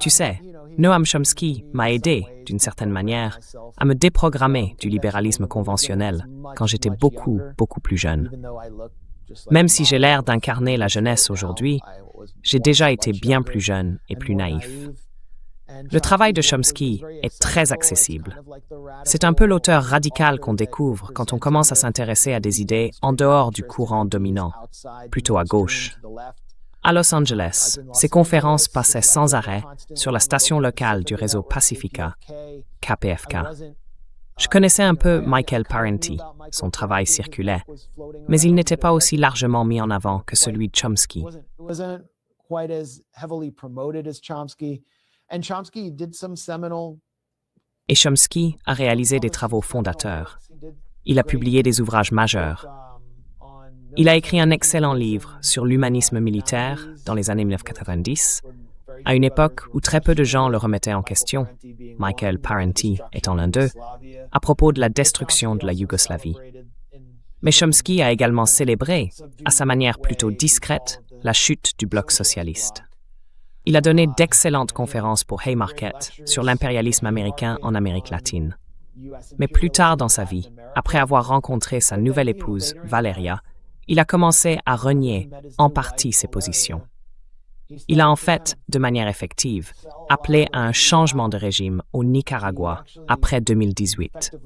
Tu sais, Noam Chomsky m'a aidé, d'une certaine manière, à me déprogrammer du libéralisme conventionnel quand j'étais beaucoup plus jeune. Même si j'ai l'air d'incarner la jeunesse aujourd'hui, j'ai déjà été bien plus jeune et plus naïf. Le travail de Chomsky est très accessible. C'est un peu l'auteur radical qu'on découvre quand on commence à s'intéresser à des idées en dehors du courant dominant, plutôt à gauche. À Los Angeles, ses conférences passaient sans arrêt sur la station locale du réseau Pacifica, KPFK. Je connaissais un peu Michael Parenti, son travail circulait, mais il n'était pas aussi largement mis en avant que celui de Chomsky. Et Chomsky a réalisé des travaux fondateurs. Il a publié des ouvrages majeurs. Il a écrit un excellent livre sur l'humanisme militaire dans les années 1990, à une époque où très peu de gens le remettaient en question, Michael Parenti étant l'un d'eux, à propos de la destruction de la Yougoslavie. Mais Chomsky a également célébré, à sa manière plutôt discrète, la chute du bloc socialiste. Il a donné d'excellentes conférences pour Haymarket sur l'impérialisme américain en Amérique latine. Mais plus tard dans sa vie, après avoir rencontré sa nouvelle épouse, Valeria, il a commencé à renier en partie ses positions. Il a en fait, de manière effective, appelé à un changement de régime au Nicaragua après 2018.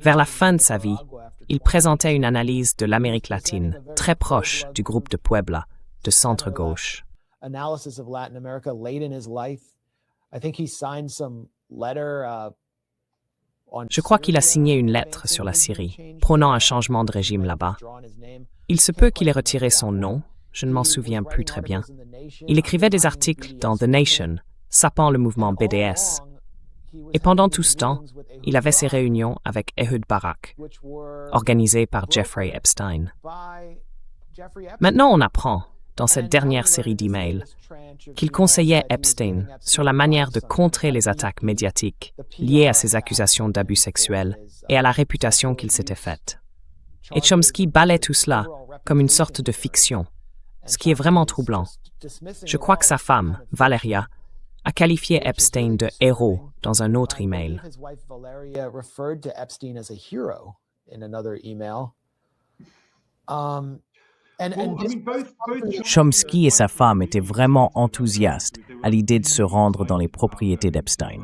Vers la fin de sa vie, il présentait une analyse de l'Amérique latine très proche du groupe de Puebla, de centre-gauche. Je crois qu'il a signé une lettre sur la Syrie, prônant un changement de régime là-bas. Il se peut qu'il ait retiré son nom, je ne m'en souviens plus très bien. Il écrivait des articles dans The Nation, sapant le mouvement BDS. Et pendant tout ce temps, il avait ses réunions avec Ehud Barak, organisées par Jeffrey Epstein. Maintenant, on apprend, dans cette dernière série d'emails, qu'il conseillait Epstein sur la manière de contrer les attaques médiatiques liées à ses accusations d'abus sexuels et à la réputation qu'il s'était faite. Et Chomsky balaie tout cela comme une sorte de fiction, ce qui est vraiment troublant. Je crois que sa femme, Valeria, a qualifié Epstein de héros dans un autre email. Chomsky et sa femme étaient vraiment enthousiastes à l'idée de se rendre dans les propriétés d'Epstein.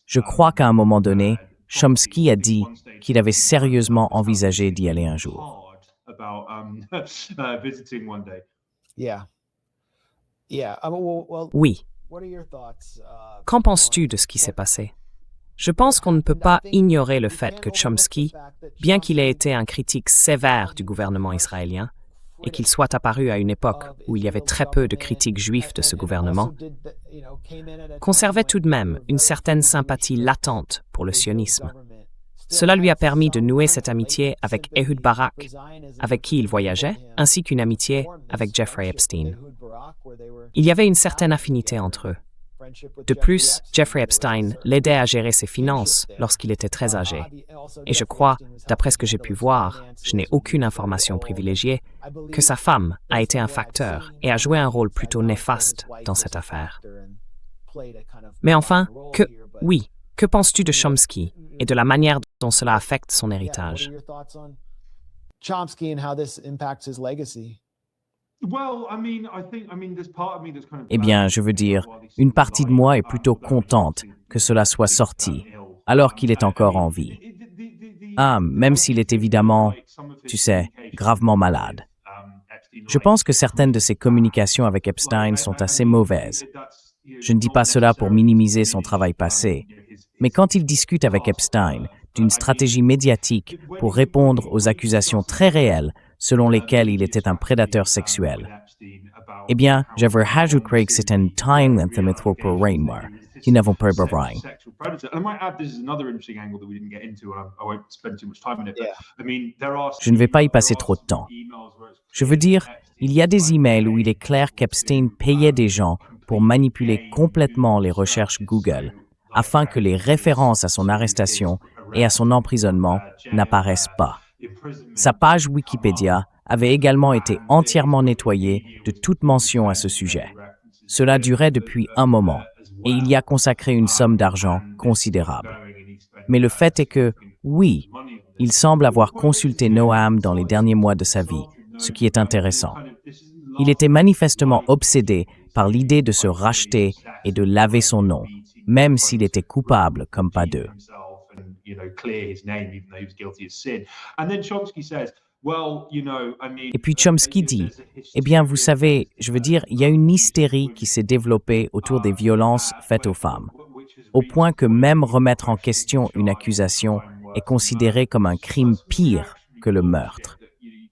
Je crois qu'à un moment donné, Chomsky a dit qu'il avait sérieusement envisagé d'y aller un jour. Oui. Qu'en penses-tu de ce qui s'est passé? Je pense qu'on ne peut pas ignorer le fait que Chomsky, bien qu'il ait été un critique sévère du gouvernement israélien, et qu'il soit apparu à une époque où il y avait très peu de critiques juifs de ce gouvernement, conservait tout de même une certaine sympathie latente pour le sionisme. Cela lui a permis de nouer cette amitié avec Ehud Barak, avec qui il voyageait, ainsi qu'une amitié avec Jeffrey Epstein. Il y avait une certaine affinité entre eux. De plus, Jeffrey Epstein l'aidait à gérer ses finances lorsqu'il était très âgé. Et je crois, d'après ce que j'ai pu voir, je n'ai aucune information privilégiée, que sa femme a été un facteur et a joué un rôle plutôt néfaste dans cette affaire. Mais enfin, que penses-tu de Chomsky et de la manière dont cela affecte son héritage? Eh bien, je veux dire, une partie de moi est plutôt contente que cela soit sorti, alors qu'il est encore en vie. Même s'il est évidemment, tu sais, gravement malade. Je pense que certaines de ses communications avec Epstein sont assez mauvaises. Je ne dis pas cela pour minimiser son travail passé, mais quand il discute avec Epstein d'une stratégie médiatique pour répondre aux accusations très réelles selon lesquelles il était un prédateur sexuel, eh bien, je veux rajouter que c'est un time length pour Rainmar, qui n'avons pas besoin. Je ne vais pas y passer trop de temps. Je veux dire, il y a des emails où il est clair qu'Epstein payait des gens pour manipuler complètement les recherches Google, afin que les références à son arrestation et à son emprisonnement n'apparaissent pas. Sa page Wikipédia avait également été entièrement nettoyée de toute mention à ce sujet. Cela durait depuis un moment, et il y a consacré une somme d'argent considérable. Mais le fait est que, oui, il semble avoir consulté Noam dans les derniers mois de sa vie, ce qui est intéressant. Il était manifestement obsédé par l'idée de se racheter et de laver son nom, même s'il était coupable comme pas deux. Et puis Chomsky dit, eh bien, vous savez, je veux dire, il y a une hystérie qui s'est développée autour des violences faites aux femmes, au point que même remettre en question une accusation est considéré comme un crime pire que le meurtre,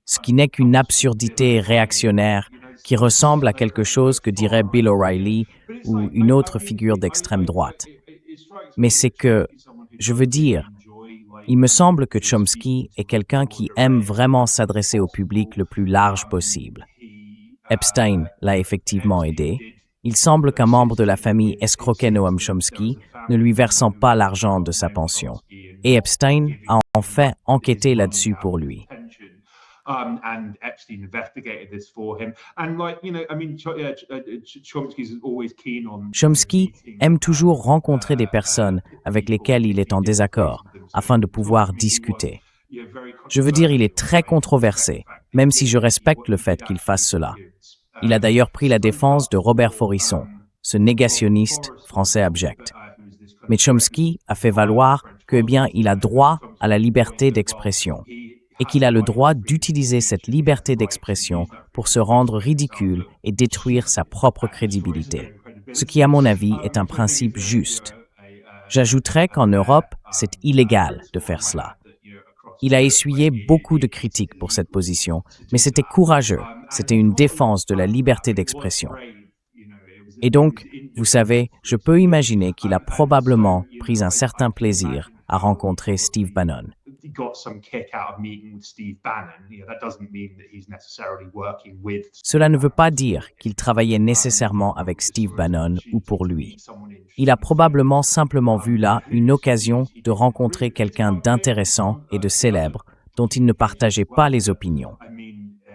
ce qui n'est qu'une absurdité réactionnaire qui ressemble à quelque chose que dirait Bill O'Reilly ou une autre figure d'extrême droite. Mais c'est que, je veux dire, il me semble que Chomsky est quelqu'un qui aime vraiment s'adresser au public le plus large possible. Epstein l'a effectivement aidé. Il semble qu'un membre de la famille escroquait Noam Chomsky, ne lui versant pas l'argent de sa pension. Et Epstein a en fait enquêté là-dessus pour lui. And Epstein investigated this for him. And Chomsky's always keen on. Chomsky aime toujours rencontrer des personnes avec lesquelles il est en désaccord, afin de pouvoir discuter. Je veux dire, il est très controversé, même si je respecte le fait qu'il fasse cela. Il a d'ailleurs pris la défense de Robert Forisson, ce négationniste français abject. Mais Chomsky a fait valoir que, bien, il a droit à la liberté d'expression et qu'il a le droit d'utiliser cette liberté d'expression pour se rendre ridicule et détruire sa propre crédibilité, ce qui, à mon avis, est un principe juste. J'ajouterais qu'en Europe, c'est illégal de faire cela. Il a essuyé beaucoup de critiques pour cette position, mais c'était courageux, c'était une défense de la liberté d'expression. Et donc, vous savez, je peux imaginer qu'il a probablement pris un certain plaisir à rencontrer Steve Bannon. Cela ne veut pas dire qu'il travaillait nécessairement avec Steve Bannon ou pour lui. Il a probablement simplement vu là une occasion de rencontrer quelqu'un d'intéressant et de célèbre dont il ne partageait pas les opinions.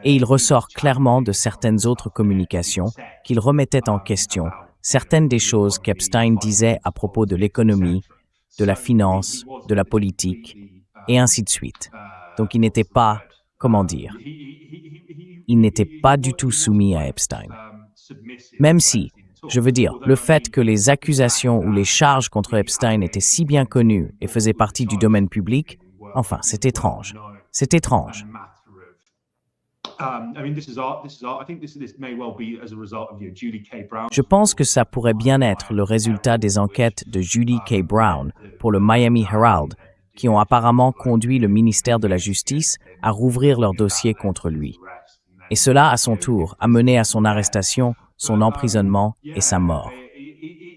Et il ressort clairement de certaines autres communications qu'il remettait en question certaines des choses qu'Epstein disait à propos de l'économie, de la finance, de la politique, et ainsi de suite. Donc il n'était pas, comment dire, il n'était pas du tout soumis à Epstein. Même si, je veux dire, le fait que les accusations ou les charges contre Epstein étaient si bien connues et faisaient partie du domaine public, enfin, c'est étrange. C'est étrange. Je pense que ça pourrait bien être le résultat des enquêtes de Julie K. Brown pour le Miami Herald, qui ont apparemment conduit le ministère de la Justice à rouvrir leur dossier contre lui. Et cela, à son tour, a mené à son arrestation, son emprisonnement et sa mort.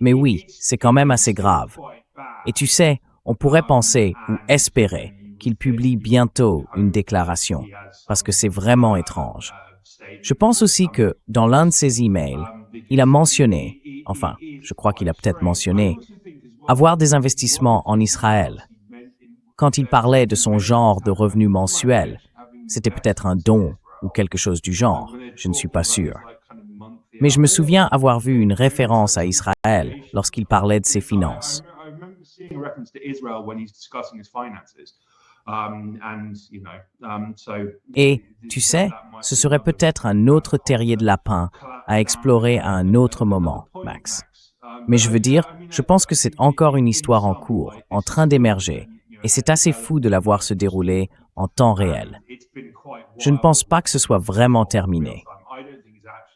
Mais oui, c'est quand même assez grave. Et tu sais, on pourrait penser ou espérer qu'il publie bientôt une déclaration, parce que c'est vraiment étrange. Je pense aussi que, dans l'un de ses emails, il a mentionné, enfin, je crois qu'il a peut-être mentionné, avoir des investissements en Israël. Quand il parlait de son genre de revenu mensuel, c'était peut-être un don ou quelque chose du genre, je ne suis pas sûr. Mais je me souviens avoir vu une référence à Israël lorsqu'il parlait de ses finances. Et, tu sais, ce serait peut-être un autre terrier de lapin à explorer à un autre moment, Max. Mais je veux dire, je pense que c'est encore une histoire en cours, en train d'émerger, et c'est assez fou de la voir se dérouler en temps réel. Je ne pense pas que ce soit vraiment terminé.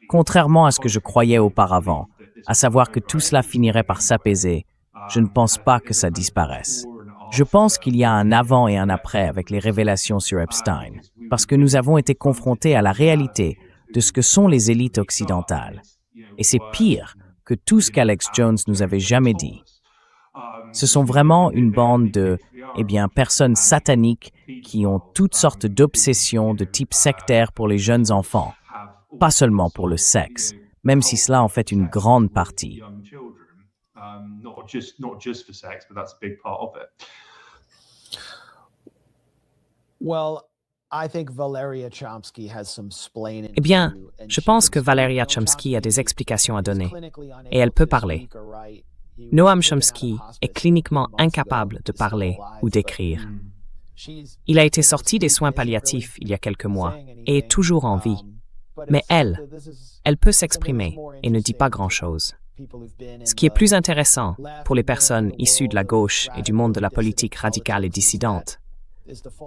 Contrairement à ce que je croyais auparavant, à savoir que tout cela finirait par s'apaiser, je ne pense pas que ça disparaisse. Je pense qu'il y a un avant et un après avec les révélations sur Epstein, parce que nous avons été confrontés à la réalité de ce que sont les élites occidentales. Et c'est pire que tout ce qu'Alex Jones nous avait jamais dit. Ce sont vraiment une bande de, personnes sataniques qui ont toutes sortes d'obsessions de type sectaire pour les jeunes enfants, pas seulement pour le sexe, même si cela en fait une grande partie. Eh bien, je pense que Valeria Chomsky a des explications à donner, et elle peut parler. Noam Chomsky est cliniquement incapable de parler ou d'écrire. Il a été sorti des soins palliatifs il y a quelques mois et est toujours en vie. Mais elle peut s'exprimer et ne dit pas grand-chose. Ce qui est plus intéressant pour les personnes issues de la gauche et du monde de la politique radicale et dissidente,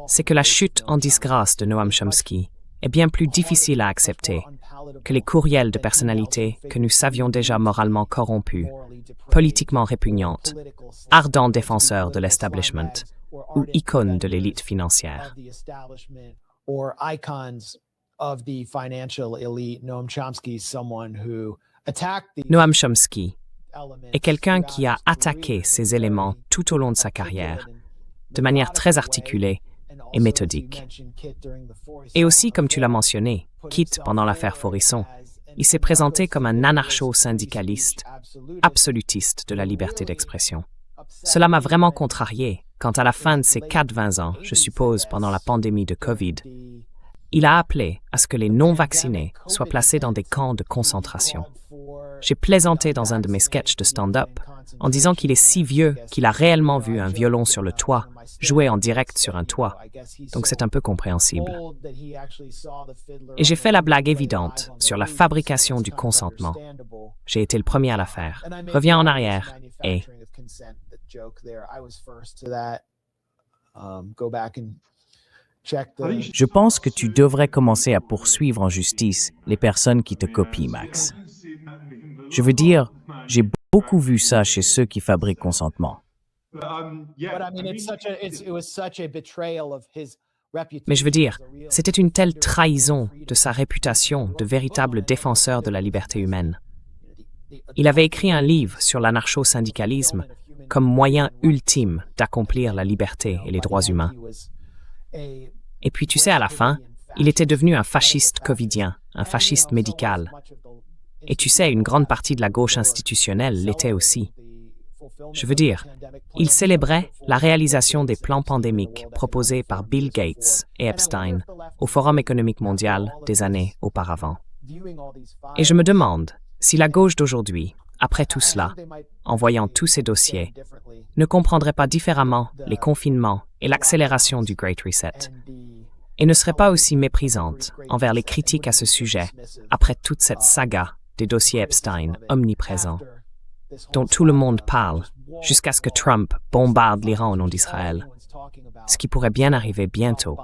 c'est que la chute en disgrâce de Noam Chomsky est bien plus difficile à accepter que les courriels de personnalités que nous savions déjà moralement corrompues, politiquement répugnantes, ardents défenseurs de l'establishment ou icônes de l'élite financière. Noam Chomsky est quelqu'un qui a attaqué ces éléments tout au long de sa carrière, de manière très articulée et méthodique. Et aussi, comme tu l'as mentionné, quitte pendant l'affaire Forisson, il s'est présenté comme un anarcho-syndicaliste, absolutiste de la liberté d'expression. Cela m'a vraiment contrarié quand à la fin de ses 4-20 ans, je suppose pendant la pandémie de Covid, il a appelé à ce que les non-vaccinés soient placés dans des camps de concentration. J'ai plaisanté dans un de mes sketchs de stand-up en disant qu'il est si vieux qu'il a réellement vu un violon sur le toit, joué en direct sur un toit, donc c'est un peu compréhensible. Et j'ai fait la blague évidente sur la fabrication du consentement. J'ai été le premier à la faire. Reviens en arrière et... Je pense que tu devrais commencer à poursuivre en justice les personnes qui te copient, Max. Je veux dire, j'ai beaucoup vu ça chez ceux qui fabriquent consentement. Mais je veux dire, c'était une telle trahison de sa réputation de véritable défenseur de la liberté humaine. Il avait écrit un livre sur l'anarcho-syndicalisme comme moyen ultime d'accomplir la liberté et les droits humains. Et puis, tu sais, à la fin, il était devenu un fasciste covidien, un fasciste médical. Et tu sais, une grande partie de la gauche institutionnelle l'était aussi. Je veux dire, il célébrait la réalisation des plans pandémiques proposés par Bill Gates et Epstein au Forum économique mondial des années auparavant. Et je me demande si la gauche d'aujourd'hui, après tout cela, en voyant tous ces dossiers, ne comprendrait pas différemment les confinements et l'accélération du Great Reset, et ne serait pas aussi méprisante envers les critiques à ce sujet après toute cette saga des dossiers Epstein omniprésents, dont tout le monde parle, jusqu'à ce que Trump bombarde l'Iran au nom d'Israël, ce qui pourrait bien arriver bientôt.